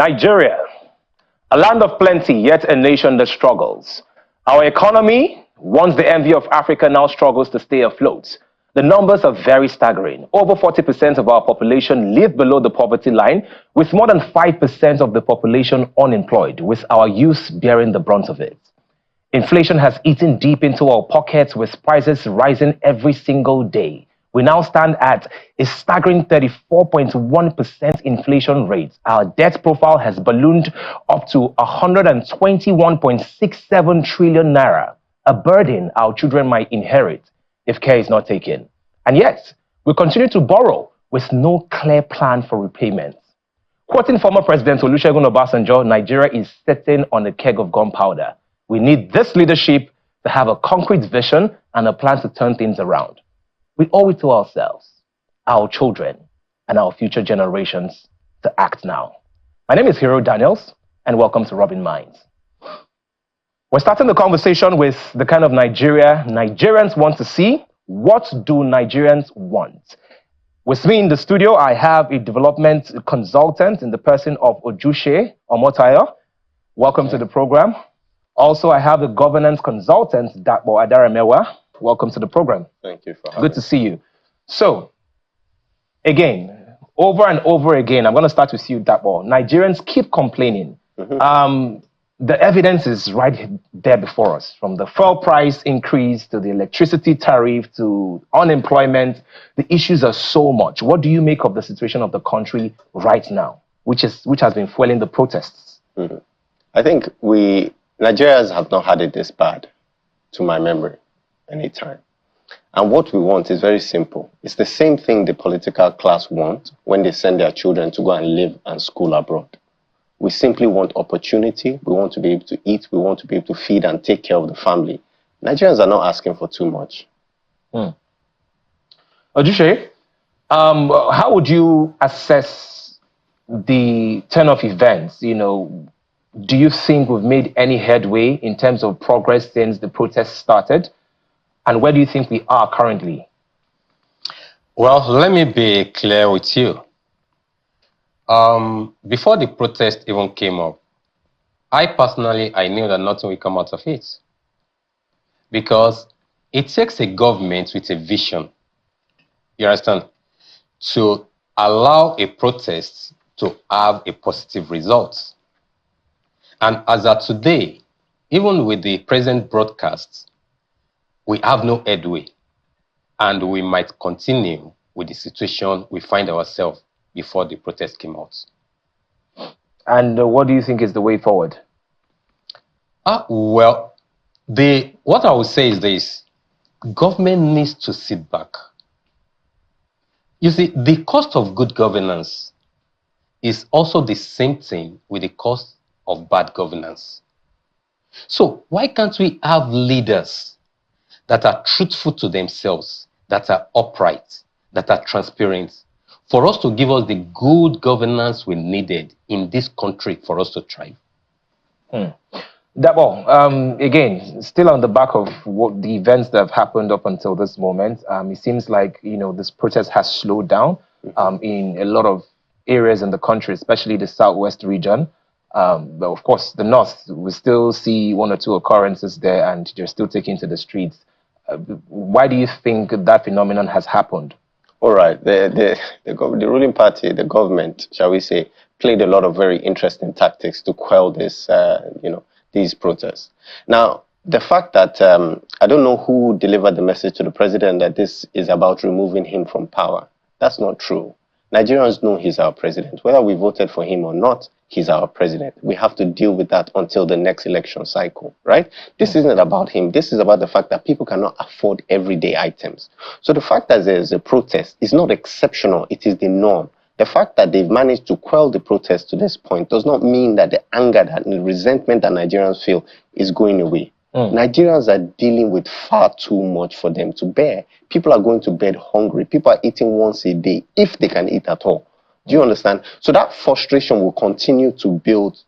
Nigeria, a land of plenty, yet a nation that struggles. Our economy, once the envy of Africa, now struggles to stay afloat. The numbers are very staggering. Over 40% of our population live below the poverty line, with more than 5% of the population unemployed, with our youth bearing the brunt of it. Inflation has eaten deep into our pockets, with prices rising every single day. We now stand at a staggering 34.1% inflation rate. Our debt profile has ballooned up to 121.67 trillion naira, a burden our children might inherit if care is not taken. And yet, we continue to borrow with no clear plan for repayment. Quoting former President Olusegun Obasanjo, Nigeria is sitting on a keg of gunpowder. We need this leadership to have a concrete vision and a plan to turn things around. We owe it to ourselves, our children, and our future generations to act now. My name is Hero Daniels, and welcome to Rubbin Minds. We're starting the conversation with the kind of Nigeria Nigerians want to see. What do Nigerians want? With me in the studio, I have a development consultant in the person of Ojuse Omotayo. Welcome to the program. Also, I have the governance consultant, Dapo Adaramewa. Welcome to the program. Thank you for having me. Good to see you. So, again, over and over again, I'm going to start with you, Dapo. Nigerians keep complaining. The evidence is right there before us, from the fuel price increase to the electricity tariff to unemployment. The issues are so much. What do you make of the situation of the country right now, which has been fueling the protests? I think Nigerians have not had it this bad, to my memory, anytime. And what we want is very simple. It's the same thing the political class want when they send their children to go and live and school abroad. We simply want opportunity. We want to be able to eat. We want to be able to feed and take care of the family. Nigerians are not asking for too much. Ojuse, how would you assess the turn of events? Do you think we've made any headway in terms of progress since the protests started? And where do you think we are currently? Well, let me be clear with you. Before the protest even came up, I knew that nothing will come out of it. Because it takes a government with a vision, you understand, to allow a protest to have a positive result. And as of today, even with the present broadcasts, we have no headway. And we might continue with the situation we find ourselves before the protest came out. And what do you think is the way forward? Well, what I would say is this. Government needs to sit back. You see, the cost of good governance is also the same thing with the cost of bad governance. So why can't we have leaders that are truthful to themselves, that are upright, that are transparent, for us to give us the good governance we needed in this country for us to thrive? Dapo, again, still on the back of what the events that have happened up until this moment, it seems like this protest has slowed down in a lot of areas in the country, especially the southwest region. But of course, the north, we still see one or two occurrences there, and they're still taking to the streets. Why do you think that phenomenon has happened? All right, the ruling party, the government, shall we say, played a lot of very interesting tactics to quell this, these protests. Now, the fact that I don't know who delivered the message to the president that this is about removing him from power. That's not true. Nigerians know he's our president. Whether we voted for him or not, he's our president. We have to deal with that until the next election cycle, right? This isn't about him. This is about the fact that people cannot afford everyday items. So the fact that there's a protest is not exceptional. It is the norm. The fact that they've managed to quell the protest to this point does not mean that the anger and the resentment that Nigerians feel is going away. Nigerians are dealing with far too much for them to bear. People are going to bed hungry. People are eating once a day, if they can eat at all. Do you understand? So that frustration will continue to build,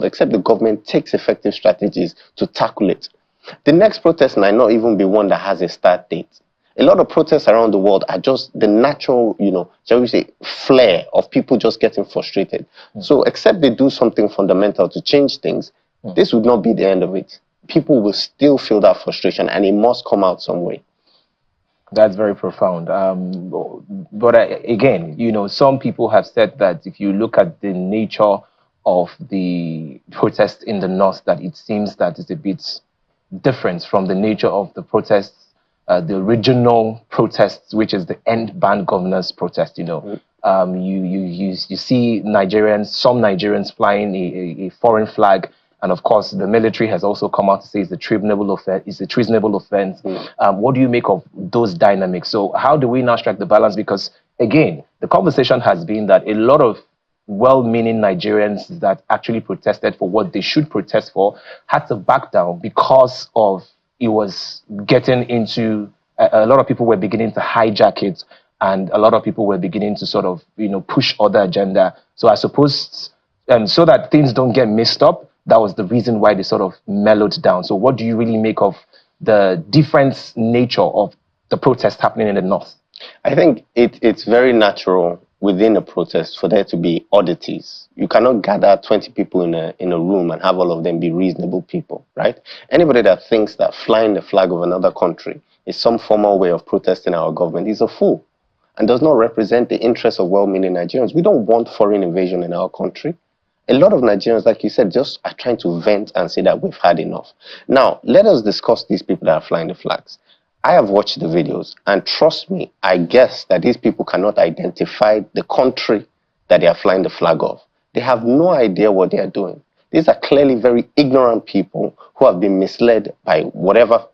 except the government takes effective strategies to tackle it. The next protest might not even be one that has a start date. A lot of protests around the world are just the natural, shall we say, flare of people just getting frustrated. So except they do something fundamental to change things, this would not be the end of it. People will still feel that frustration, and it must come out some way. That's very profound. But again, some people have said that if you look at the nature of the protest in the north, that it seems that it's a bit different from the nature of the protests, the original protests, which is the end ban governance protest. You see some Nigerians flying a foreign flag. And of course, the military has also come out to say it's a treasonable offense. What do you make of those dynamics? So how do we now strike the balance? Because again, the conversation has been that a lot of well-meaning Nigerians that actually protested for what they should protest for had to back down because of it was getting into a lot of people were beginning to hijack it, and a lot of people were beginning to sort of push other agenda. So I suppose so that things don't get mixed up, that was the reason why they sort of mellowed down. So what do you really make of the different nature of the protest happening in the north? I think it's very natural within a protest for there to be oddities. You cannot gather 20 people in a room and have all of them be reasonable people, right? Anybody that thinks that flying the flag of another country is some formal way of protesting our government is a fool and does not represent the interests of well-meaning Nigerians. We don't want foreign invasion in our country. A lot of Nigerians, like you said, just are trying to vent and say that we've had enough. Now, let us discuss these people that are flying the flags. I have watched the videos, and trust me, I guess that these people cannot identify the country that they are flying the flag of. They have no idea what they are doing. These are clearly very ignorant people who have been misled by whatever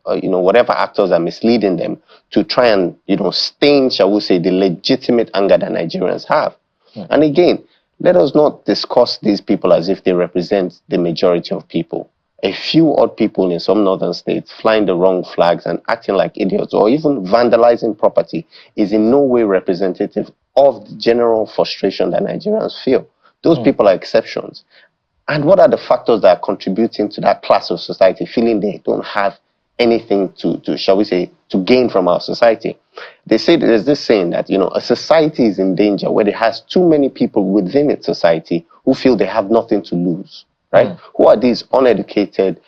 actors are misleading them to try and, stain, shall we say, the legitimate anger that Nigerians have. And again, let us not discuss these people as if they represent the majority of people. A few odd people in some northern states flying the wrong flags and acting like idiots or even vandalizing property is in no way representative of the general frustration that Nigerians feel. Those people are exceptions. And what are the factors that are contributing to that class of society feeling they don't have anything to shall we say, to gain from our society? They say there's this saying that, a society is in danger where it has too many people within its society who feel they have nothing to lose, right? Who are these uneducated,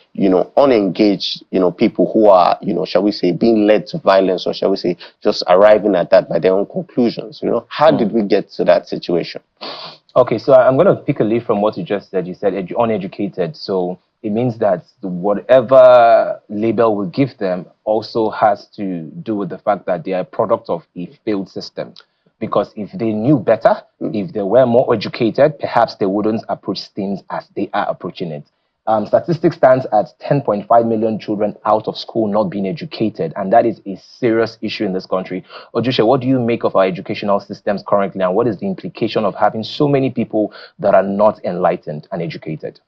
unengaged, people who are, shall we say, being led to violence, or shall we say, just arriving at that by their own conclusions? How did we get to that situation? Okay, so I'm going to pick a leaf from what you just said. You said uneducated. So it means that whatever label we give them also has to do with the fact that they are a product of a failed system. Because if they knew better, if they were more educated, perhaps they wouldn't approach things as they are approaching it. Statistics stands at 10.5 million children out of school not being educated, and that is a serious issue in this country. Ojushe, what do you make of our educational systems currently, and what is the implication of having so many people that are not enlightened and educated?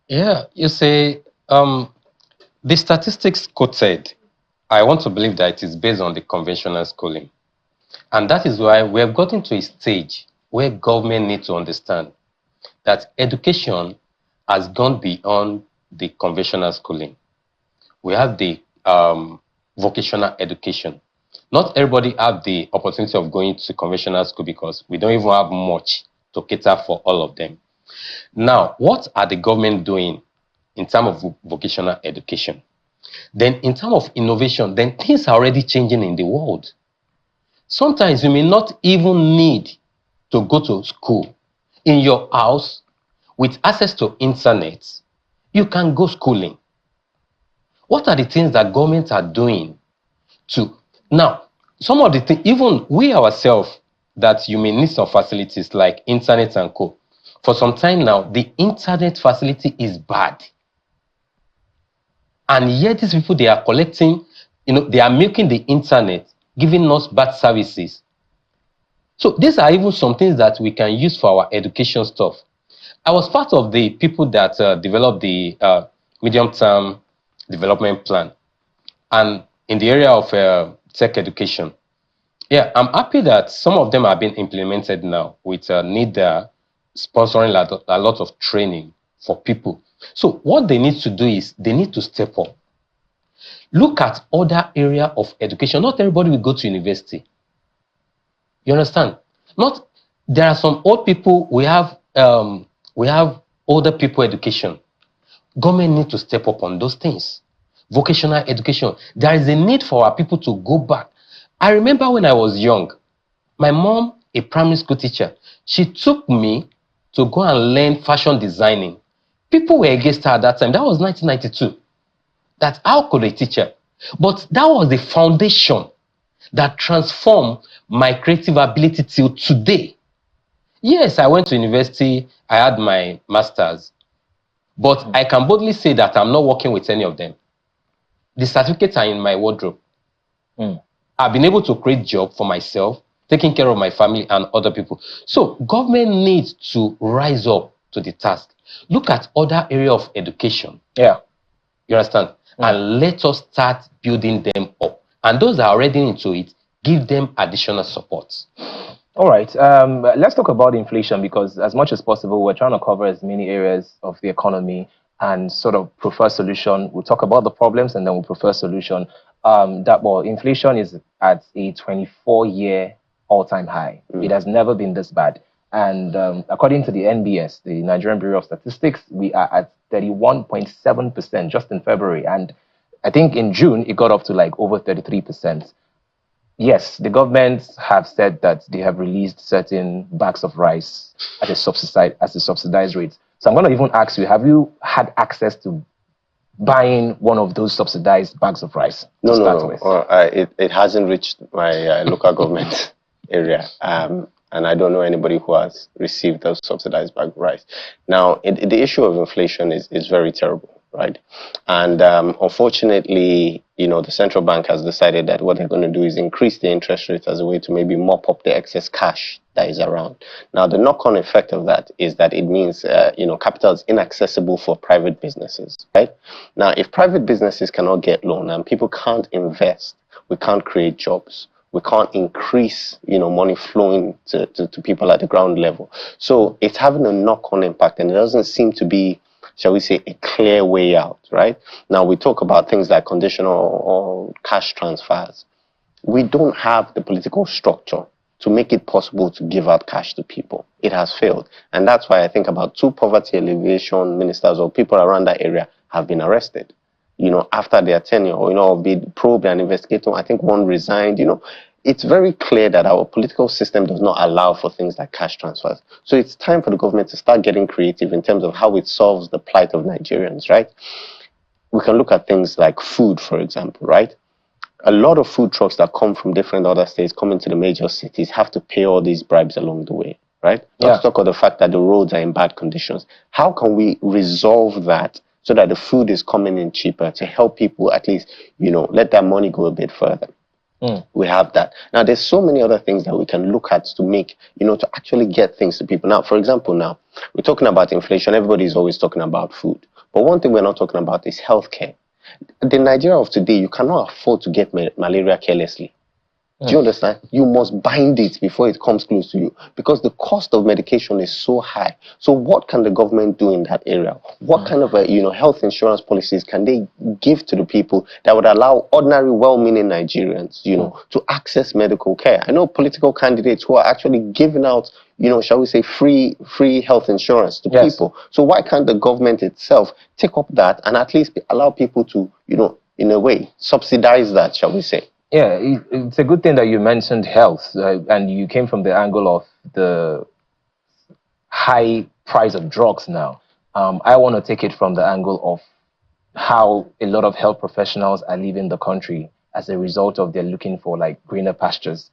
Yeah, you say the statistics quoted, I want to believe that it is based on the conventional schooling. And that is why we have gotten to a stage where government needs to understand that education has gone beyond the conventional schooling. We have the vocational education. Not everybody have the opportunity of going to conventional school because we don't even have much to cater for all of them. Now, what are the government doing in terms of vocational education? Then in terms of innovation, then things are already changing in the world. Sometimes you may not even need to go to school. In your house, with access to internet, you can go schooling. What are the things that governments are doing to... Now, some of the things, even we ourselves, that you may need some facilities like internet and co. For some time now, the internet facility is bad. And yet these people, they are collecting, they are milking the internet, giving us bad services. So these are even some things that we can use for our education stuff. I was part of the people that developed the medium-term development plan. And in the area of tech education, yeah, I'm happy that some of them are being implemented now with NIDA sponsoring a lot of training for people. So what they need to do is they need to step up. Look at other area of education. Not everybody will go to university. You understand? Not there are some old people. We have older people education. Government need to step up on those things. Vocational education. There is a need for our people to go back. I remember when I was young, my mom, a primary school teacher, she took me to go and learn fashion designing. People were against her at that time. That was 1992. That how could a teacher? But that was the foundation that transformed my creative ability till today. Yes, I went to university, I had my master's, but I can boldly say that I'm not working with any of them. The certificates are in my wardrobe. I've been able to create job for myself, taking care of my family and other people. So government needs to rise up to the task. Look at other area of education. Yeah. You understand? And let us start building them up. And those that are already into it, give them additional support. All right. Let's talk about inflation, because as much as possible, we're trying to cover as many areas of the economy and sort of prefer solution. We'll talk about the problems and then we'll prefer solution. Inflation is at a 24-year all-time high. It has never been this bad. And according to the NBS, the Nigerian Bureau of Statistics, we are at 31.7% just in February. And I think in June, it got up to like over 33%. Yes, the governments have said that they have released certain bags of rice at a subsidized rate. So I'm going to even ask you, have you had access to buying one of those subsidized bags of rice? No. It hasn't reached my local government area. And I don't know anybody who has received those subsidized bag of rice. Now, the issue of inflation is very terrible, right? And unfortunately, the central bank has decided that what they're going to do is increase the interest rate as a way to maybe mop up the excess cash that is around. Now, the knock-on effect of that is that it means, capital is inaccessible for private businesses, right? Now, if private businesses cannot get loan and people can't invest, we can't create jobs. We can't increase, money flowing to people at the ground level. So it's having a knock-on impact, and it doesn't seem to be, shall we say, a clear way out, right? Now, we talk about things like conditional or cash transfers. We don't have the political structure to make it possible to give out cash to people. It has failed. And that's why I think about 2 poverty alleviation ministers or people around that area have been arrested. After their tenure, being probed and investigated. I think one resigned. It's very clear that our political system does not allow for things like cash transfers. So it's time for the government to start getting creative in terms of how it solves the plight of Nigerians, right? We can look at things like food, for example, right? A lot of food trucks that come from different other states, come into the major cities, have to pay all these bribes along the way, right? Let's talk about the fact that the roads are in bad conditions. How can we resolve that so that the food is coming in cheaper to help people at least, let that money go a bit further? We have that. Now, there's so many other things that we can look at to make, to actually get things to people. Now, for example, we're talking about inflation. Everybody's always talking about food. But one thing we're not talking about is healthcare. The Nigeria of today, you cannot afford to get malaria carelessly. Do you understand? You must bind it before it comes close to you, because the cost of medication is so high. So what can the government do in that area? What kind of health insurance policies can they give to the people that would allow ordinary, well-meaning Nigerians, to access medical care? I know political candidates who are actually giving out, shall we say, free health insurance to people. So why can't the government itself take up that and at least allow people to, in a way, subsidize that, shall we say? Yeah, it's a good thing that you mentioned health, and you came from the angle of the high price of drugs now. I want to take it from the angle of how a lot of health professionals are leaving the country as a result of they're looking for like greener pastures.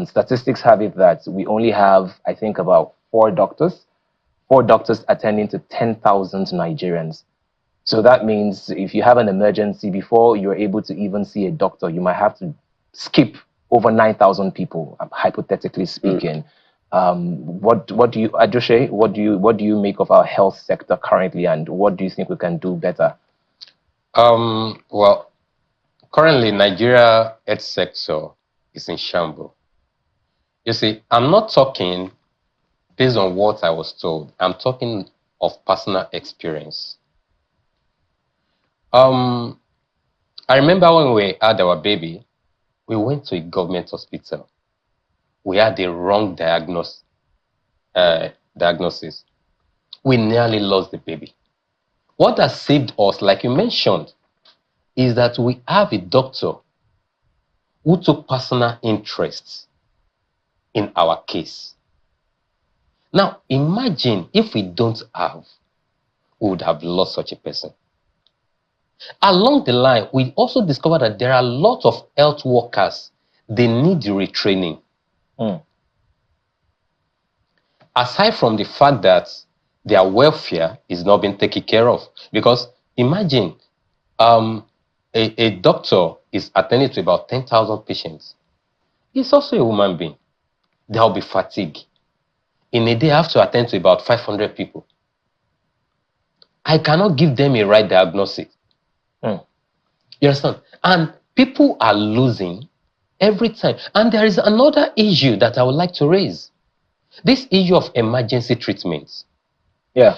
Statistics have it that we only have, I think, about 4 doctors attending to 10,000 Nigerians. So that means if you have an emergency, before you're able to even see a doctor, you might have to skip over 9,000 people, hypothetically speaking. What do you, Adjoshe, what do you make of our health sector currently, and what do you think we can do better? Well, currently Nigeria health sector is in shambles. You see, I'm not talking based on what I was told. I'm talking of personal experience. I remember when we had our baby, we went to a government hospital. We had the wrong diagnosis. We nearly lost the baby. What has saved us, like you mentioned, is that we have a doctor who took personal interest in our case. Now, imagine if we don't have, we would have lost such a person. Along the line, we also discovered that there are a lot of health workers, they need retraining. Aside from the fact that their welfare is not being taken care of. Because imagine a doctor is attending to about 10,000 patients. He's also a human being. There will be fatigue. In a day, I have to attend to about 500 people. I cannot give them a right diagnosis. You understand? And people are losing every time. And there is another issue that I would like to raise. This issue of emergency treatments. Yeah.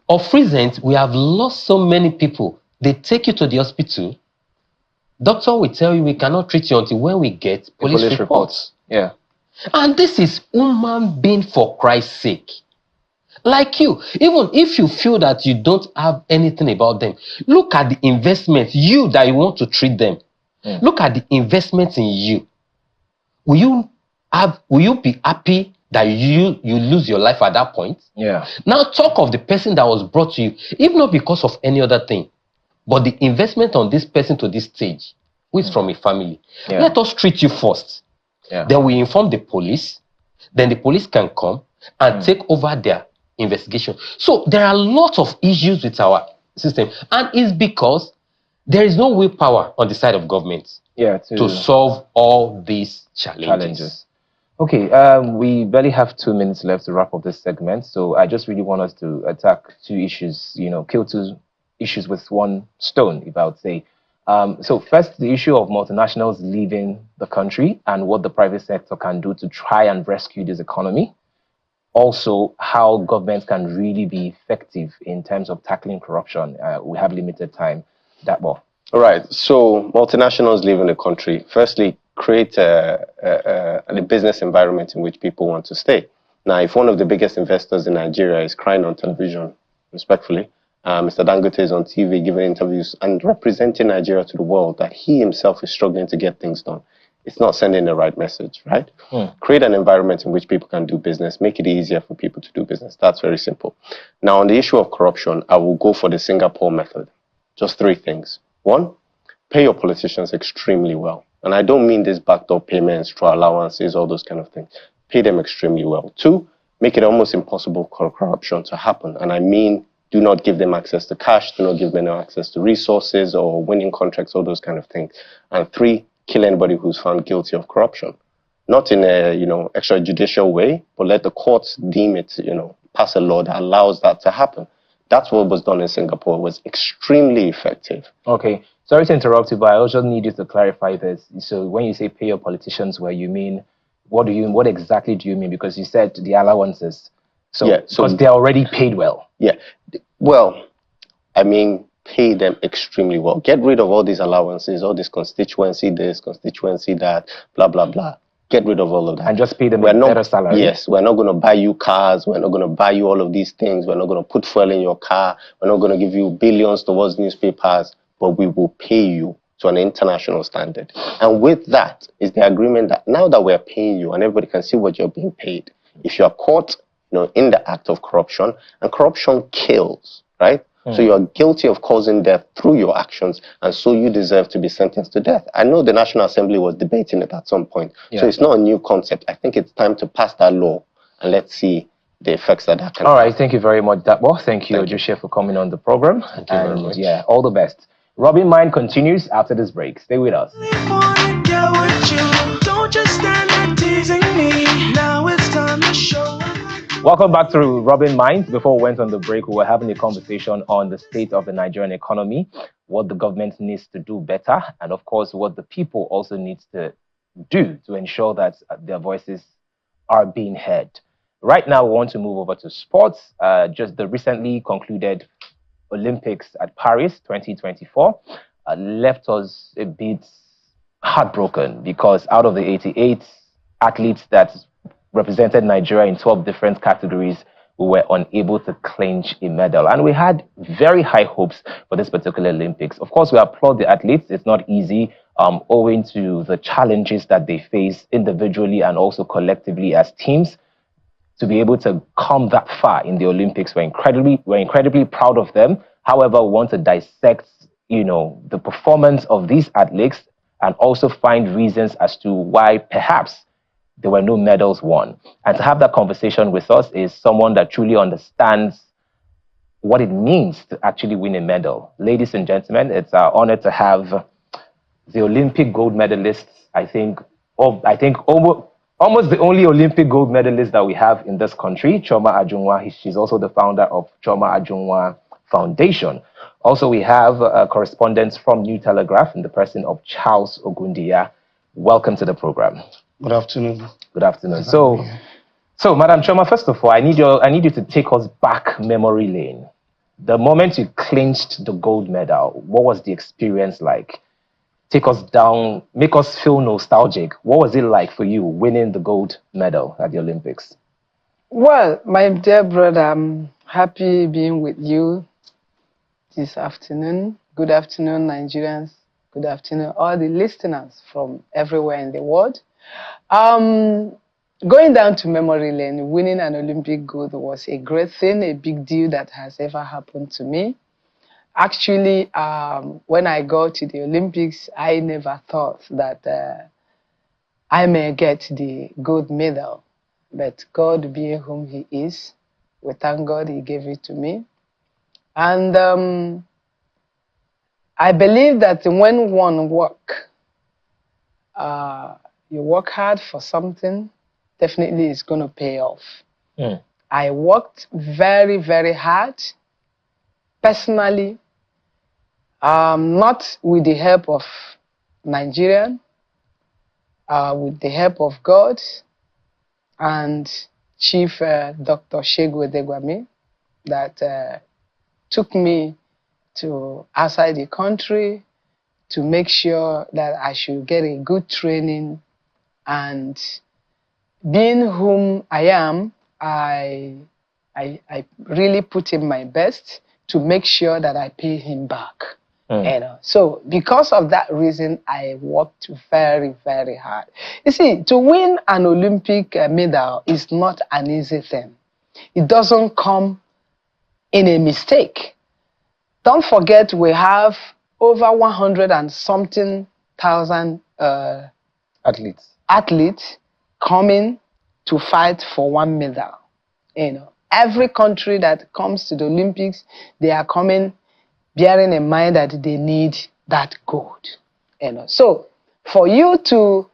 Of recent, we have lost so many people. They take you to the hospital. Doctor will tell you we cannot treat you until when we get police reports. Yeah. And this is human being, for Christ's sake. Like you, even if you feel that you don't have anything about them, look at the investment, you that you want to treat them. Look at the investment in you. Will you be happy that you lose your life at that point? Yeah. Now talk of the person that was brought to you, if not because of any other thing, but the investment on this person to this stage, who is from a family. Yeah. Let us treat you first. Yeah. Then we inform the police. Then the police can come and take over their investigation. So there are a lot of issues with our system, and it's because there is no willpower on the side of government to solve all these challenges. Okay, we barely have 2 minutes left to wrap up this segment, so I just really want us to attack two issues, kill two issues with one stone, if I would say. So first, the issue of multinationals leaving the country and what the private sector can do to try and rescue this economy. Also, how governments can really be effective in terms of tackling corruption. We have limited time. That more. All right. So multinationals leaving the country. Firstly, create a business environment in which people want to stay. Now, if one of the biggest investors in Nigeria is crying on television, respectfully, Mr. Dangote is on TV giving interviews and representing Nigeria to the world that he himself is struggling to get things done, it's not sending the right message, right? Create an environment in which people can do business, make it easier for people to do business. That's very simple. Now, on the issue of corruption, I will go for the Singapore method. Just 3 things. 1, pay your politicians extremely well. And I don't mean this backdoor payments, through allowances, all those kind of things. Pay them extremely well. 2, make it almost impossible for corruption to happen. And I mean, do not give them access to cash, do not give them access to resources or winning contracts, all those kind of things. And 3, kill anybody who's found guilty of corruption. Not in a, extrajudicial way, but let the courts deem it, pass a law that allows that to happen. That's what was done in Singapore. It was extremely effective. Okay. Sorry to interrupt you, but I also need you to clarify this. So when you say pay your politicians well, you mean, what exactly do you mean? Because you said the allowances. So, yeah, because they're already paid well. Yeah. Well, I mean, pay them extremely well. Get rid of all these allowances, all this constituency this, constituency that, blah, blah, blah. Get rid of all of that. And just pay them a better salary. Yes, we're not going to buy you cars. We're not going to buy you all of these things. We're not going to put fuel in your car. We're not going to give you billions towards newspapers, but we will pay you to an international standard. And with that is the agreement that now that we're paying you and everybody can see what you're being paid, if you're caught in the act of corruption, and corruption kills, right? So you are guilty of causing death through your actions, and so you deserve to be sentenced to death. I know the National Assembly was debating it at some point, so it's not a new concept. I think it's time to pass that law, and let's see the effects that can All right, thank you very much, Dapo. Thank you, Joshua, for coming on the program. Thank you very much. Yeah, all the best. Rubbin Mind continues after this break. Stay with us. Don't just stand there teasing me. Now it's time to show. Welcome back to Rubbin Mind. Before we went on the break, we were having a conversation on the state of the Nigerian economy, what the government needs to do better, and of course, what the people also need to do to ensure that their voices are being heard. Right now, we want to move over to sports. Just the recently concluded Olympics at Paris 2024. left us a bit heartbroken because out of the 88 athletes that represented Nigeria in 12 different categories, we were unable to clinch a medal. And we had very high hopes for this particular Olympics. Of course, we applaud the athletes. It's not easy, owing to the challenges that they face individually and also collectively as teams. To be able to come that far in the Olympics, we're incredibly proud of them. However, we want to dissect, the performance of these athletes and also find reasons as to why perhaps there were no medals won. And to have that conversation with us is someone that truly understands what it means to actually win a medal. Ladies and gentlemen, it's our honor to have the Olympic gold medalists, almost the only Olympic gold medalist that we have in this country, Chioma Ajunwa. She's also the founder of Chioma Ajunwa Foundation. Also, we have correspondents from New Telegraph in the person of Charles Ogundiya. Welcome to the program. Good afternoon. Good afternoon. So, Madam Chioma, first of all, I need you to take us back memory lane. The moment you clinched the gold medal, what was the experience like? Take us down, make us feel nostalgic. What was it like for you winning the gold medal at the Olympics? Well, my dear brother, I'm happy being with you this afternoon. Good afternoon, Nigerians. Good afternoon, all the listeners from everywhere in the world. Going down to memory lane, winning an Olympic gold was a great thing, a big deal that has ever happened to me. Actually, when I got to the Olympics, I never thought that I may get the gold medal. But God being whom He is, we thank God He gave it to me. And I believe that when one you work hard for something, definitely it's going to pay off. Mm. I worked very, very hard, personally, not with the help of Nigerian, with the help of God and Chief Dr. Shegu Degwami that took me to outside the country to make sure that I should get a good training. And being whom I am, I really put in my best to make sure that I pay him back. So because of that reason, I worked very, very hard. You see, to win an Olympic medal is not an easy thing. It doesn't come in a mistake. Don't forget, we have over 100 and something thousand athletes coming to fight for one medal. Every country that comes to the Olympics, they are coming bearing in mind that they need that gold. So for you to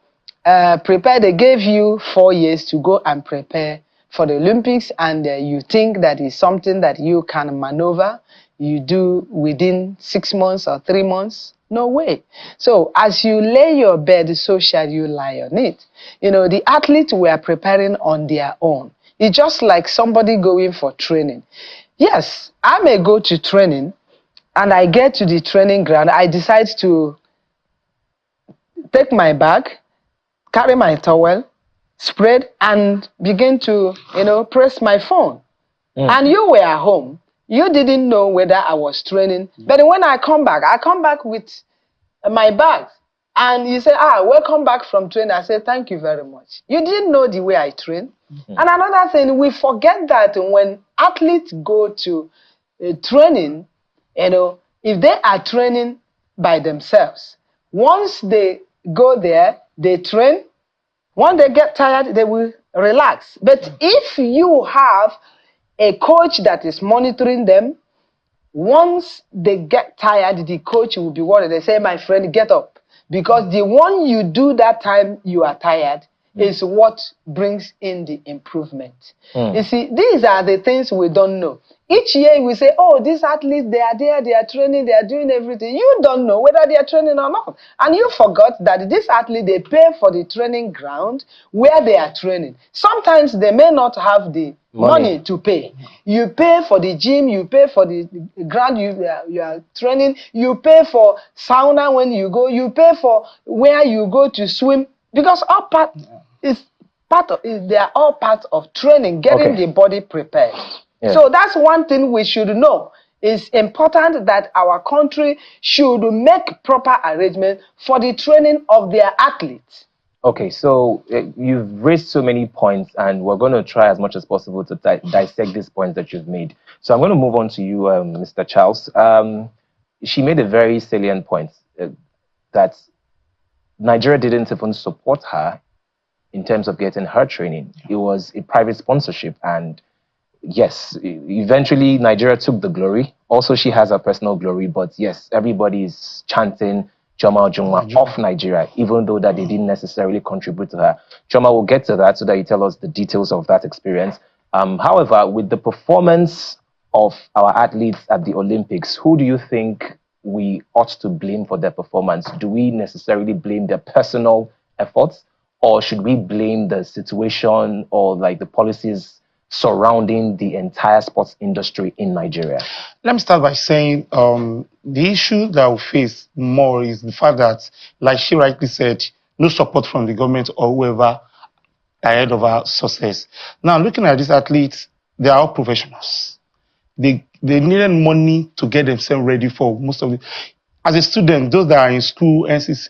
prepare, they gave you 4 years to go and prepare for the Olympics, and you think that is something that you can maneuver, you do within 6 months or 3 months. No way. So as you lay your bed, so shall you lie on it. The athletes were preparing on their own. It's just like somebody going for training. Yes, I may go to training, and I get to the training ground. I decide to take my bag, carry my towel, spread, and begin to, press my phone. And you were at home. You didn't know whether I was training. But when I come back with my bag. And you say, welcome back from training. I say, thank you very much. You didn't know the way I train. And another thing, we forget that when athletes go to training, if they are training by themselves, once they go there, they train. When they get tired, they will relax. But if you have a coach that is monitoring them, once they get tired, the coach will be worried. They say, my friend, get up. Because the one you do that time you are tired is what brings in the improvement. You see, these are the things we don't know. Each year we say, these athletes, they are there, they are training, they are doing everything. You don't know whether they are training or not. And you forgot that this athlete, they pay for the training ground where they are training. Sometimes they may not have the money to pay. You pay for the gym, you pay for the ground you are training, you pay for sauna when you go, you pay for where you go to swim, because all part is they are all part of training, getting the body prepared. Yeah. So that's one thing we should know. It's important that our country should make proper arrangements for the training of their athletes. Okay, so you've raised so many points, and we're going to try as much as possible to dissect these points that you've made. So I'm going to move on to you, Mr. Charles. She made a very salient point that Nigeria didn't even support her in terms of getting her training. It was a private sponsorship, and yes, eventually Nigeria took the glory. Also, she has her personal glory, but yes, everybody is chanting Chioma Ujunwa off Nigeria, even though that they didn't necessarily contribute to her. Chioma will get to that so that you tell us the details of that experience. However, with the performance of our athletes at the Olympics, who do you think we ought to blame for their performance? Do we necessarily blame their personal efforts, or should we blame the situation or like the policies surrounding the entire sports industry in Nigeria? Let me start by saying the issue that we face more is the fact that, like she rightly said, no support from the government or whoever ahead of our success. Now, looking at these athletes, they are all professionals. They needed money to get themselves ready for most of the. As a student, those that are in school, NCA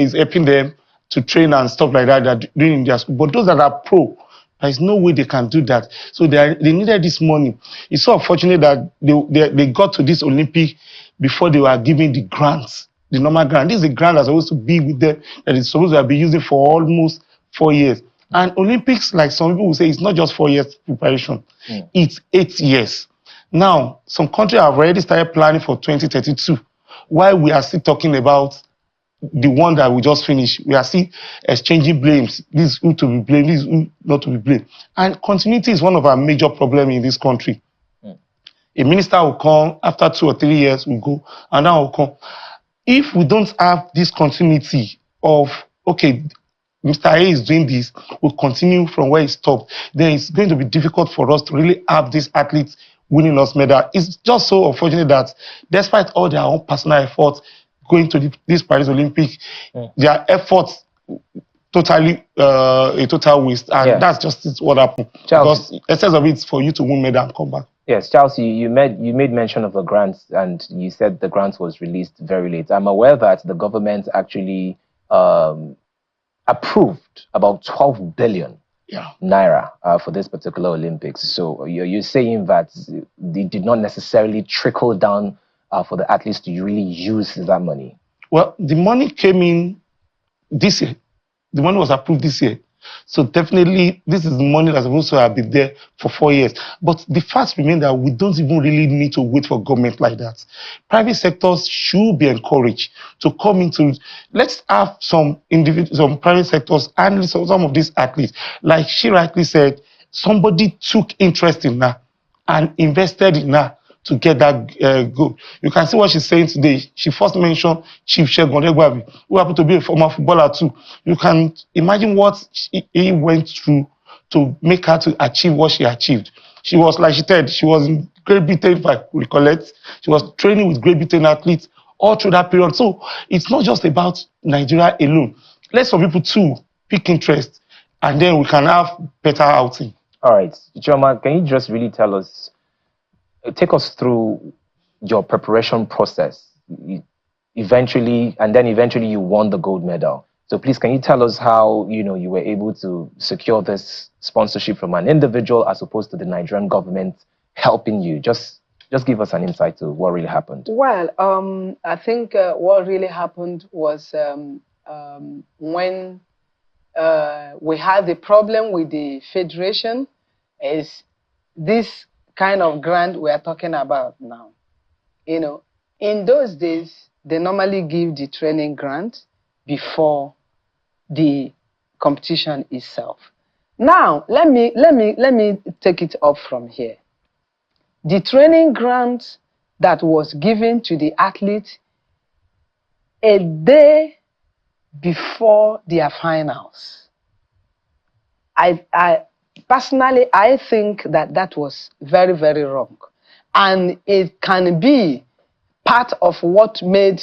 is helping them to train and stuff like that, that doing in their school. But those that are pro, there is no way they can do that. So they needed this money. It's so unfortunate that they got to this Olympic before they were given the grants, the normal grant. This is a grant that's supposed to be with them, that is supposed to be using for almost 4 years. And Olympics, like some people will say, it's not just 4 years preparation. It's 8 years. Now, some countries have already started planning for 2032, while we are still talking about the one that we just finished. We are still exchanging blames. This is who to be blamed, this is who not to be blamed. And continuity is one of our major problems in this country. A minister will come, after 2 or 3 years, will go, and now will come. If we don't have this continuity of, okay, Mr. A is doing this, we'll continue from where he stopped, then it's going to be difficult for us to really have these athletes winning us medal. It's just so unfortunate that despite all their own personal efforts going to this Paris Olympic, their efforts totally a total waste, and that's just what happened. Charles, because essence of it is for you to win medal and come back. Yes, Charles, you made mention of the grants, and you said the grant was released very late. I'm aware that the government actually approved about 12 billion naira for this particular Olympics. So you're saying that they did not necessarily trickle down for the athletes to really use that money? Well, the money came in this year. The money was approved this year. So definitely, this is the money that's supposed to have been there for 4 years. But the fact remains that we don't even really need to wait for government like that. Private sectors should be encouraged to come into. Let's have some private sectors and some of these athletes. Like she rightly said, somebody took interest in her and invested in her to get that goal. You can see what she's saying today. She first mentioned Chief Segun Odegbami, who happened to be a former footballer too. You can imagine what he went through to make her to achieve what she achieved. She was, like she said, she was in Great Britain, if I recollect. She was training with Great Britain athletes all through that period. So it's not just about Nigeria alone. Let some people too pick interest, and then we can have better outing. All right, Chioma, can you just really take us through your preparation process? Eventually you won the gold medal. So please, can you tell us how you were able to secure this sponsorship from an individual as opposed to the Nigerian government helping you? Just give us an insight to what really happened. Well, I think what really happened was when we had the problem with the federation, is this kind of grant we are talking about now. In those days, they normally give the training grant before the competition itself. Now, let me take it up from here. The training grant that was given to the athlete a day before their finals. Personally, I think that that was very, very wrong. And it can be part of what made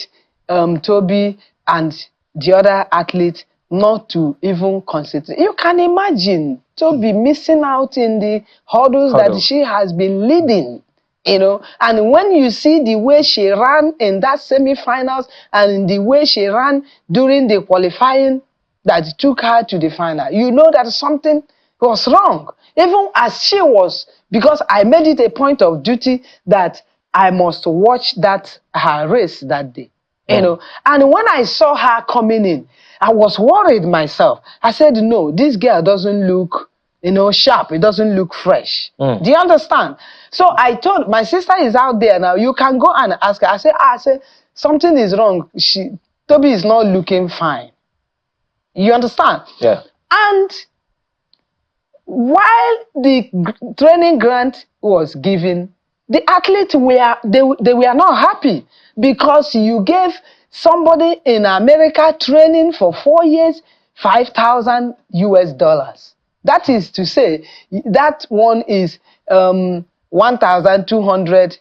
Toby and the other athletes not to even consider. You can imagine Toby missing out in the hurdles that she has been leading. You know, and when you see the way she ran in that semi-finals and the way she ran during the qualifying that took her to the final, you know that something was wrong. Even as she was, because I made it a point of duty that I must watch that her race that day. You know, and when I saw her coming in, I was worried myself. I said, no, this girl doesn't look, you know, sharp. It doesn't look fresh. Do you understand? So I told my sister is out there now. You can go and ask her. I said, something is wrong. Toby is not looking fine. You understand? Yeah. And while the training grant was given, the athletes were not happy because you gave somebody in America training for 4 years, $5,000. That is to say, that one is 1,200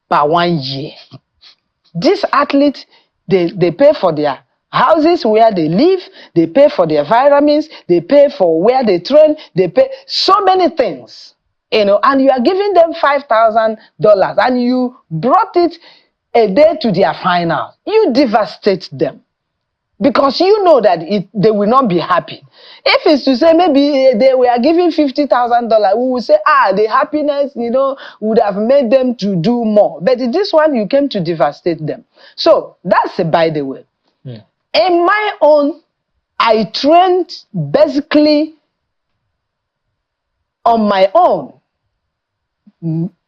per 1 year. These athletes, they pay for their houses where they live, they pay for their vitamins, they pay for where they train, they pay so many things, you know, and you are giving them $5,000 and you brought it a day to their final. You devastate them because you know that they will not be happy. If it's to say maybe they were giving $50,000, we will say, the happiness, you know, would have made them to do more. But this one, you came to devastate them. So that's by the way. In my own, I trained basically on my own.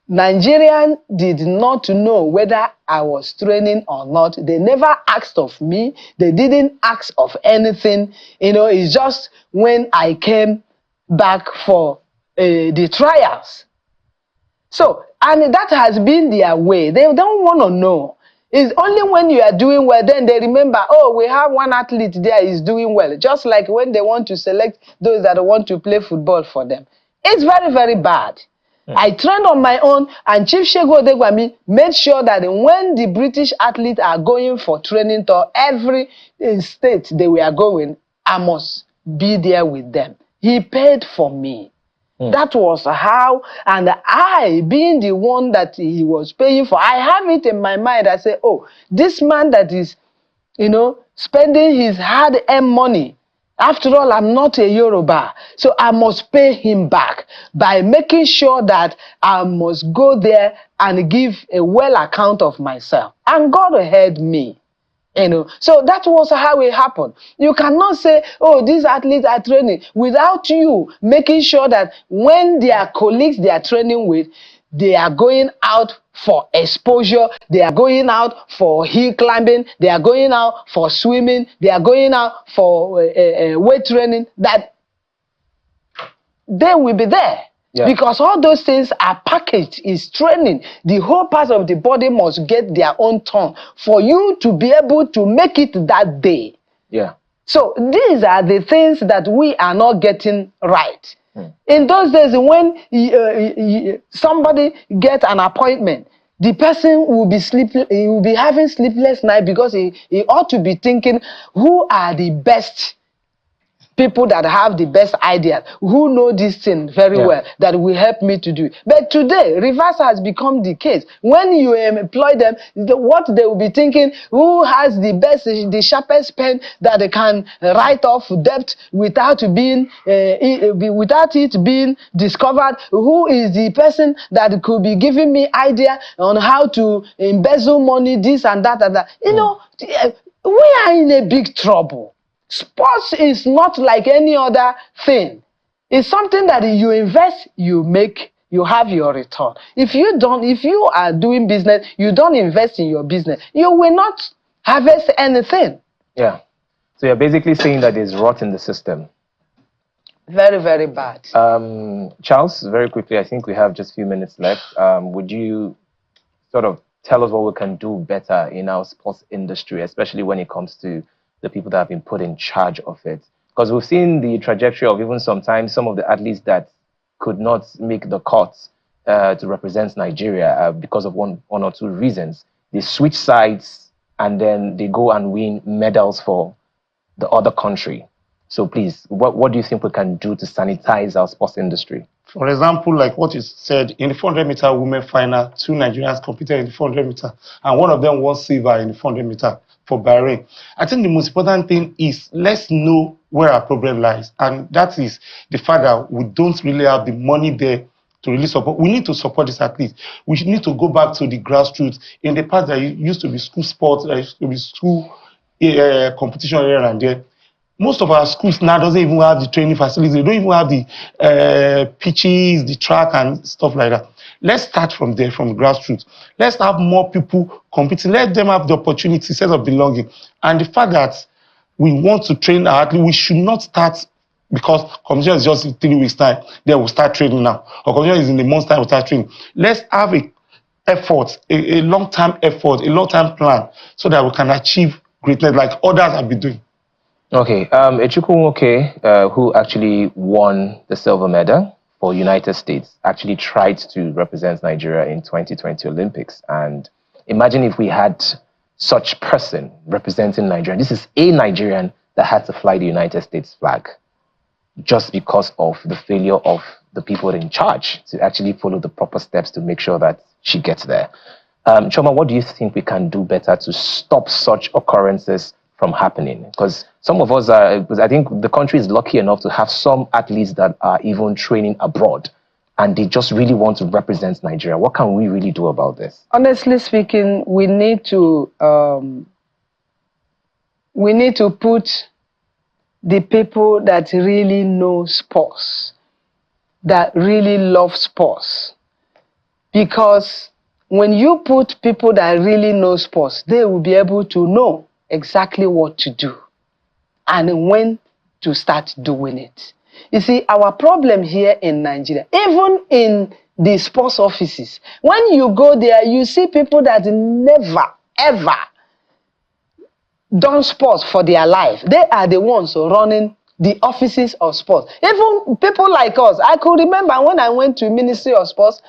Nigerians did not know whether I was training or not. They never asked of me. They didn't ask of anything. You know, it's just when I came back for the trials. So, and that has been their way. They don't want to know. It's only when you are doing well, then they remember, oh, we have one athlete there is doing well. Just like when they want to select those that want to play football for them. It's very, very bad. I trained on my own, and Chief Shego Odegwami made sure that when the British athletes are going for training tour, every state they were going, I must be there with them. He paid for me. That was how, and I, being the one that he was paying for, I have it in my mind. I say, oh, this man that is, you know, spending his hard-earned money. After all, I'm not a Yoruba, so I must pay him back by making sure that I must go there and give a well account of myself. And God heard me. You know, so that was how it happened. You cannot say, oh, these athletes are training without you making sure that when their colleagues they are training with, they are going out for exposure, they are going out for hill climbing, they are going out for swimming, they are going out for weight training, that they will be there. Yeah. Because all those things are packaged, is training. The whole part of the body must get their own turn for you to be able to make it that day. Yeah. So these are the things that we are not getting right. In those days, when somebody gets an appointment, the person will be he will be having sleepless night because he ought to be thinking, who are the best people that have the best ideas, who know this thing very well, that will help me to do it. But today, reverse has become the case. When you employ them, what they will be thinking, who has the best, the sharpest pen that they can write off debt without being, without it being discovered, who is the person that could be giving me idea on how to embezzle money, this and that and that. You know, we are in a big trouble. Sports is not like any other thing. It's something that you invest, you make, you have your return. If you are doing business, you don't invest in your business, you will not harvest anything. Yeah. So you're basically saying that there's rot in the system. Very, very bad. Charles, very quickly, I think we have just a few minutes left. Would you sort of tell us what we can do better in our sports industry, especially when it comes to the people that have been put in charge of it? Because we've seen the trajectory of even sometimes some of the athletes that could not make the cut to represent Nigeria because of one or two reasons. They switch sides and then they go and win medals for the other country. So please, what do you think we can do to sanitize our sports industry? For example, like what you said, in the 400-meter women final, 2 Nigerians competed in the 400-meter, and one of them won silver in the 400-meter for Bahrain. I think the most important thing is let's know where our problem lies, and that is the fact that we don't really have the money there to really support. We need to support these athletes. We need to go back to the grassroots. In the past, there used to be school sports, there used to be school competition here and there. Most of our schools now doesn't even have the training facilities. They don't even have the pitches, the track and stuff like that. Let's start from there, from grassroots. Let's have more people competing. Let them have the opportunity, sense of belonging. And the fact that we want to train our athletes, we should not start because competition is just in 3 weeks' time. Then we'll start training now. Or competition is in a month's time, we'll start training. Let's have a long-term effort, a long-term plan so that we can achieve greatness like others have been doing. Okay, Echukwu, who actually won the silver medal for United States, actually tried to represent Nigeria in 2020 Olympics. And imagine if we had such person representing Nigeria. This is a Nigerian that had to fly the United States flag just because of the failure of the people in charge to actually follow the proper steps to make sure that she gets there. Choma, what do you think we can do better to stop such occurrences from happening? Because some of us I think the country is lucky enough to have some athletes that are even training abroad and they just really want to represent Nigeria. What can we really do about this? Honestly speaking, we need to put the people that really know sports, that really love sports. Because when you put people that really know sports, they will be able to know exactly what to do and when to start doing it. You see, our problem here in Nigeria, even in the sports offices, when you go there, you see people that never, ever done sports for their life. They are the ones running the offices of sports. Even people like us, I could remember when I went to Ministry of Sports,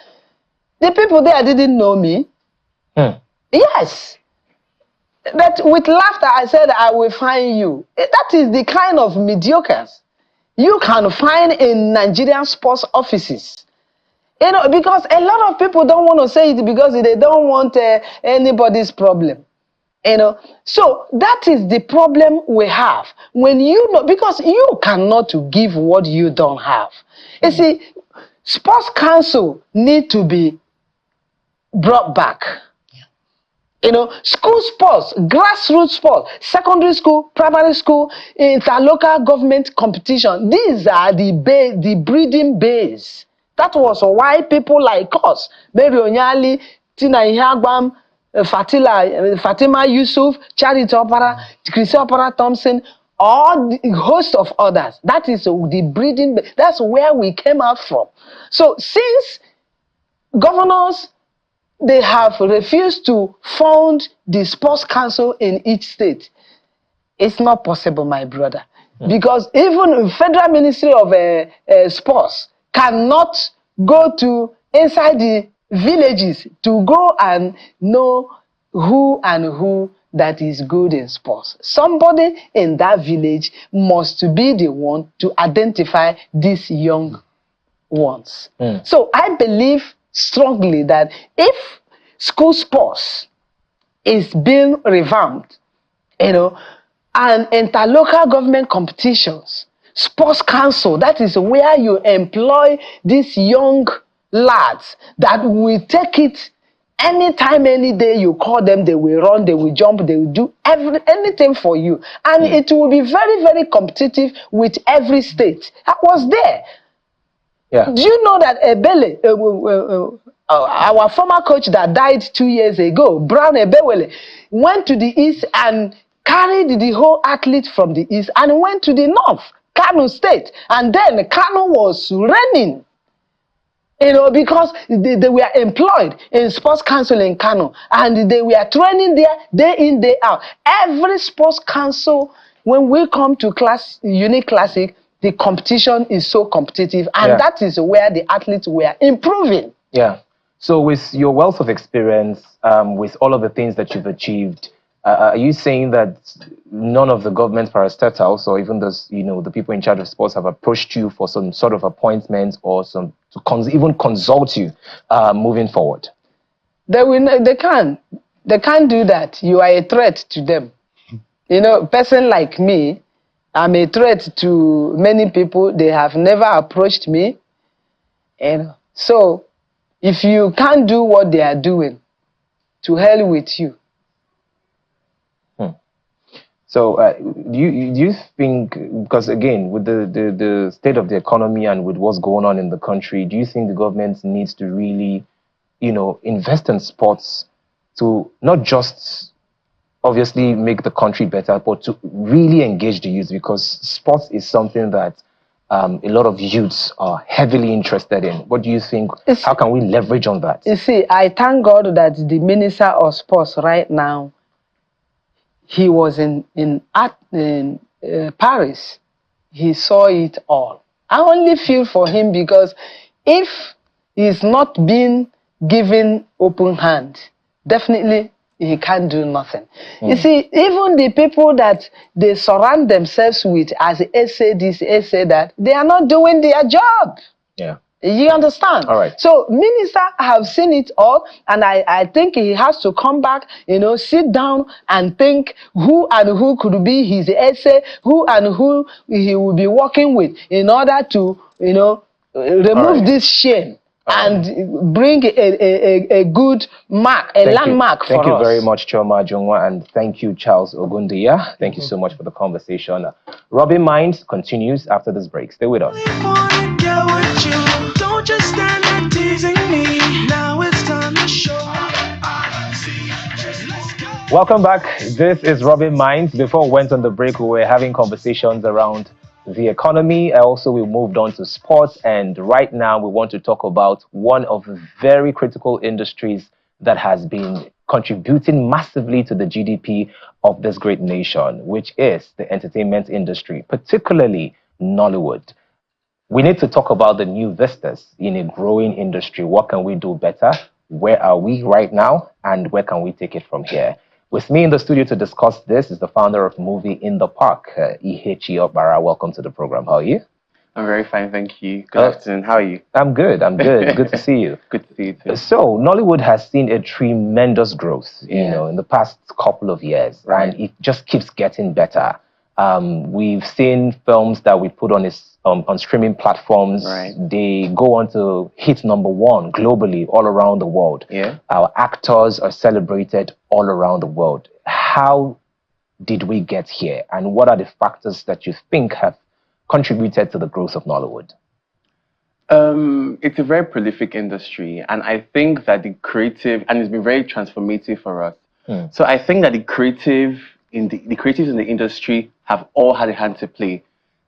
the people there didn't know me. Yes. But with laughter, I said, I will find you. That is the kind of mediocres you can find in Nigerian sports offices. You know, because a lot of people don't want to say it because they don't want anybody's problem. You know, so that is the problem we have. When you know, because you cannot give what you don't have. You see, sports council need to be brought back. You know, school sports, grassroots sports, secondary school, primary school, interlocal government competition. These are the breeding base. That was why people like us, Mary Onyali, Tina Ihiagbam, Fatima Yusuf, Charity Opara, Chrissy Opara Thompson, or the host of others. That is the breeding base. That's where we came out from. So since governors, they have refused to fund the sports council in each state, it's not possible, my brother. Because even the Federal Ministry of Sports cannot go to inside the villages to go and know who that is good in sports. Somebody in that village must be the one to identify these young ones. So I believe strongly that if school sports is being revamped, you know, and interlocal government competitions, sports council, that is where you employ these young lads that will take it anytime, any day you call them, they will run, they will jump, they will do anything for you. And it will be very, very competitive with every state. I was there. Yeah. Do you know that Ebele, our former coach that died 2 years ago, Brown Ebewele, went to the east and carried the whole athlete from the east and went to the north, Kano State. And then Kano was reigning, you know, because they were employed in sports council in Kano and they were training there day in, day out. Every sports council, when we come to Unique Classic, the competition is so competitive, and that is where the athletes were improving. Yeah. So with your wealth of experience, with all of the things that you've achieved, are you saying that none of the government parastatals or even those, the people in charge of sports have approached you for some sort of appointment or even consult you moving forward? They can't do that. You are a threat to them. Person like me, I'm a threat to many people. They have never approached me. So if you can't do what they are doing, to hell with you. So do you think, because again, with the state of the economy and with what's going on in the country, do you think the government needs to really, invest in sports to not just obviously make the country better, but to really engage the youth? Because sports is something that a lot of youths are heavily interested in. What do you think? How can we leverage on that? You see, I thank God that the Minister of Sports right now, he was in Paris. He saw it all. I only feel for him because if he's not being given open hand, definitely he can't do nothing. You see, even the people that they surround themselves with as essay this, essay that, they are not doing their job. Yeah. You understand? All right. So minister have seen it all, and I think he has to come back, sit down and think who and who could be his essay, who and who he will be working with in order to, remove this shame and bring a good mark, landmark for us. Thank you very much, Choma Jungwa, and thank you, Charles Ogundiya. Thank you so much for the conversation. Rubbin Minds continues after this break. Stay with us. Don't just stand there teasing me. Now it's time to show. Welcome back. This is Rubbin Minds. Before we went on the break, we were having conversations around the economy. Also, we moved on to sports, and right now we want to talk about one of the very critical industries that has been contributing massively to the GDP of this great nation, which is the entertainment industry, particularly Nollywood. We need to talk about the new vistas in a growing industry. What can we do better? Where are we right now? And where can we take it from here? With me in the studio to discuss this is the founder of Movie in the Park, Ihechi Obara. Welcome to the program. How are you? I'm very fine, thank you. Good afternoon. How are you? I'm good. Good to see you. Good to see you too. So, Nollywood has seen a tremendous growth, in the past couple of years, and it just keeps getting better. We've seen films that we put on streaming platforms. They go on to hit #1 globally, all around the world. Our actors are celebrated all around the world. How did we get here, and what are the factors that you think have contributed to the growth of Nollywood? It's a very prolific industry, and I think that the creative, and it's been very transformative for us. So I think that the creatives in the industry have all had a hand to play.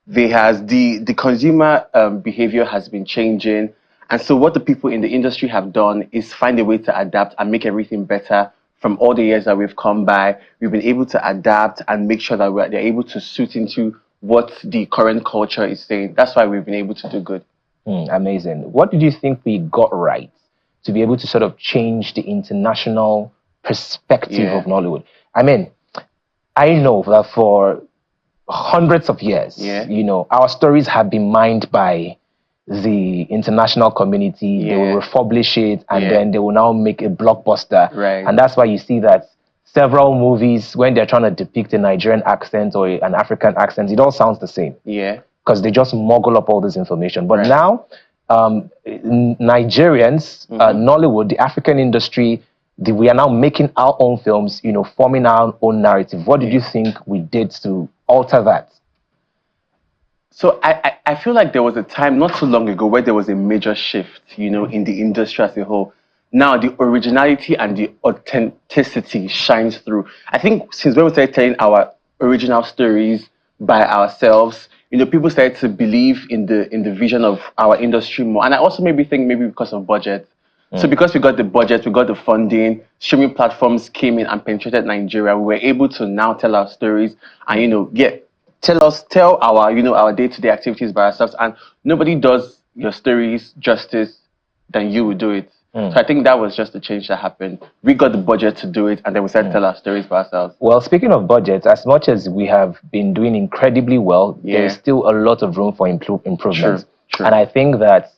The consumer behavior has been changing, and so what the people in the industry have done is find a way to adapt and make everything better. From all the years that we've come by, we've been able to adapt and make sure that they're able to suit into what the current culture is saying. That's why we've been able to do good. Amazing. What did you think we got right to be able to sort of change the international perspective of Nollywood? I mean, I know that for hundreds of years, our stories have been mined by the international community. They will republish it, and then they will now make a blockbuster. And that's why you see that several movies, when they're trying to depict a Nigerian accent or an African accent, it all sounds the same. Because they just muggle up all this information. But now, Nigerians, Nollywood, the African industry, we are now making our own films, forming our own narrative. What did you think we did to alter that? So I feel like there was a time not so long ago where there was a major shift, in the industry as a whole. Now the originality and the authenticity shines through. I think since when we started telling our original stories by ourselves, people started to believe in the vision of our industry more. And I also maybe think because of budget. So because we got the budget, we got the funding, streaming platforms came in and penetrated Nigeria, we were able to now tell our stories and, get tell our, our day-to-day activities by ourselves, and nobody does your stories justice than you would do it. So I think that was just the change that happened. We got the budget to do it, and then we started to tell our stories by ourselves. Well, speaking of budgets, as much as we have been doing incredibly well, there is still a lot of room for improvement. True. And I think that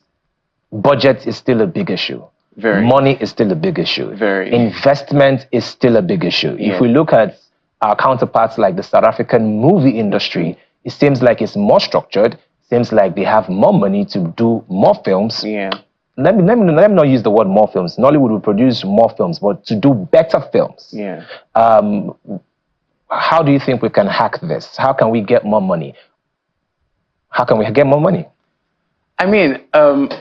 budget is still a big issue. Very. Money is still a big issue. Very. Investment is still a big issue. If we look at our counterparts like the South African movie industry, it seems like it's more structured. Seems like they have more money to do more films. Yeah. Let me not use the word more films. Nollywood will produce more films, but to do better films. Yeah. How do you think we can hack this? How can we get more money? How can we get more money? I mean,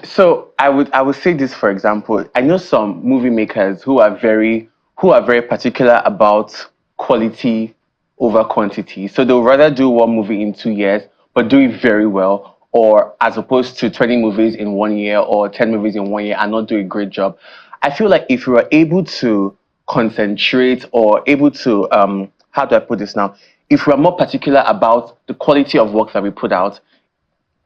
so I would say this, for example. I know some movie makers who are very particular about quality over quantity. So they'll rather do one movie in 2 years, but do it very well, or as opposed to 20 movies in 1 year or 10 movies in 1 year and not do a great job. I feel like if we were able to concentrate or able to, how do I put this now? If we're more particular about the quality of work that we put out,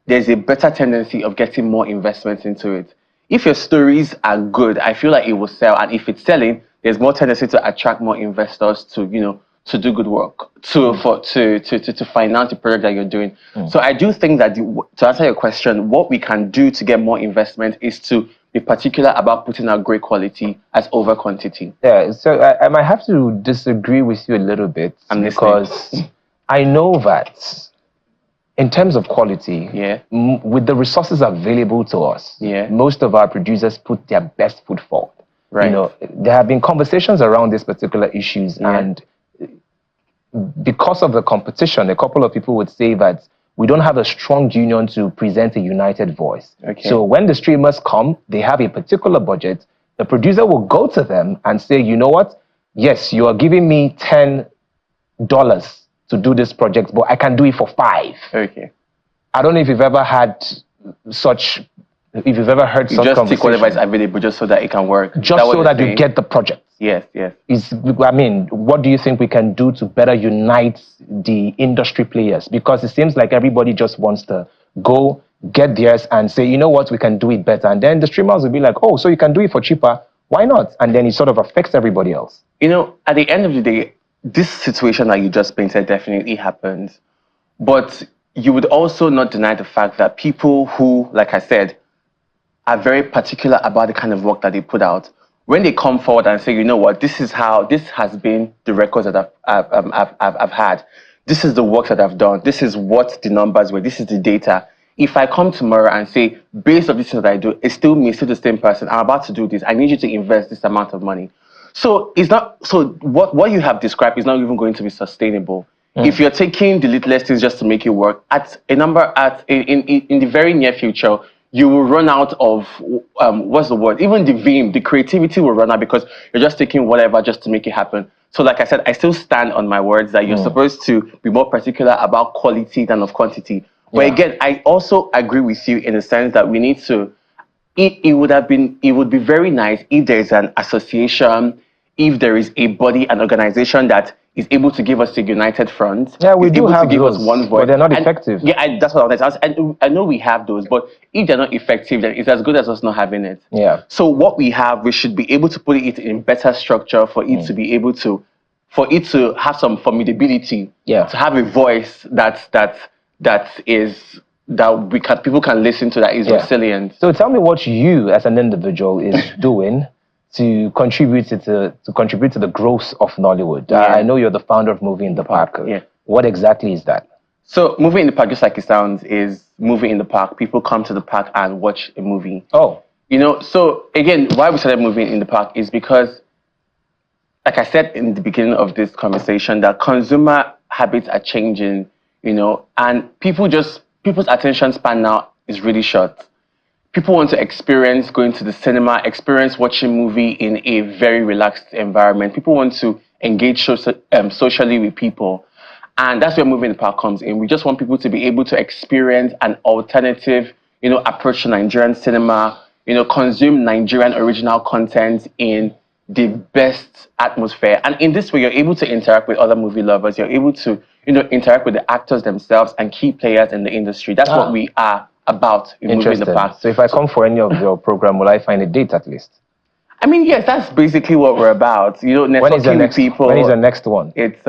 there's a better tendency of getting more investments into it. If your stories are good, I feel like it will sell. And if it's selling, there's more tendency to attract more investors to, to do good work, to finance the product that you're doing. So I do think that to answer your question, what we can do to get more investment is to be particular about putting out great quality as over quantity. Yeah, so I might have to disagree with you a little bit because I know that in terms of quality, with the resources available to us, most of our producers put their best foot forward. Right. There have been conversations around these particular issues, and because of the competition, a couple of people would say that we don't have a strong union to present a united voice. Okay. So when the streamers come, they have a particular budget. The producer will go to them and say, you know what? Yes, you are giving me $10 to do this project, but I can do it for $5. Okay. I don't know if you've ever had such, if you've ever heard such just conversation. take whatever is available just so that it can work. Just so that you get the project. Yes. What do you think we can do to better unite the industry players? Because it seems like everybody just wants to go get theirs and say, you know what, we can do it better. And then the streamers will be like, oh, so you can do it for cheaper. Why not? And then it sort of affects everybody else. At the end of the day, this situation that you just painted definitely happens. But you would also not deny the fact that people who, like I said, are very particular about the kind of work that they put out, when they come forward and say, you know what, this has been the records that I've had. This is the work that I've done. This is what the numbers were. This is the data. If I come tomorrow and say, based on this thing that I do, it's still me, still the same person, I'm about to do this, I need you to invest this amount of money. So what you have described is not even going to be sustainable. If you're taking the littlest things just to make it work, in the very near future, you will run out of, what's the word? Even the vim, the creativity will run out because you're just taking whatever just to make it happen. So like I said, I still stand on my words that you're supposed to be more particular about quality than of quantity. But again, I also agree with you in the sense that we need to, it would be very nice if there's an association, if there is a body, an organization that is able to give us a united front. Yeah, we do have give those, us one voice, but they're not effective. Yeah, that's what I wanted to ask. And I know we have those, but if they're not effective, then it's as good as us not having it. Yeah. So what we have, we should be able to put it in better structure for it to be able to, for it to have some formidability. Yeah. To have a voice people can listen to, that is resilient. So tell me what you as an individual is doing to contribute to the growth of Nollywood. I know you're the founder of Movie in the Park. Yeah. What exactly is that? So Movie in the Park, just like it sounds, is movie in the park. People come to the park and watch a movie. Oh. So again, why we started Movie in the Park is because, like I said in the beginning of this conversation, that consumer habits are changing, and people's attention span now is really short. People want to experience going to the cinema, experience watching a movie in a very relaxed environment. People want to engage socially with people. And that's where Movie in the Park comes in. We just want people to be able to experience an alternative, approach to Nigerian cinema, consume Nigerian original content in the best atmosphere. And in this way, you're able to interact with other movie lovers. You're able to, interact with the actors themselves and key players in the industry. That's what we are about in Moving the Interesting. Park. So if I come for any of your program, will I find a date at least? I mean, yes, that's basically what we're about. Networking When is the with next? people. When is the next one? It's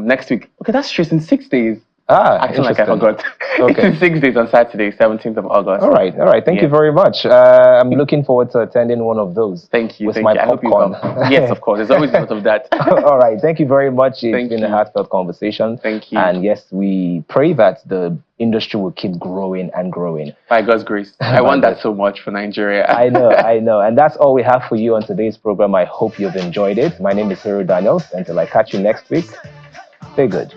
next week. Okay, that's just in 6 days. Acting like I interesting. forgot. Okay. It's in 6 days on Saturday, 17th of August. All right. Thank you very much. I'm looking forward to attending one of those. Thank you. With thank my you. popcorn. I hope you come. Yes, of course. There's always a lot of that. All right. Thank you very much. It's Thank been you. a heartfelt conversation. Thank you. And yes, we pray that the industry will keep growing and growing. By God's grace. I want that so much for Nigeria. I know. And that's all we have for you on today's program. I hope you've enjoyed it. My name is Hero Daniels. Until I catch you next week, stay good.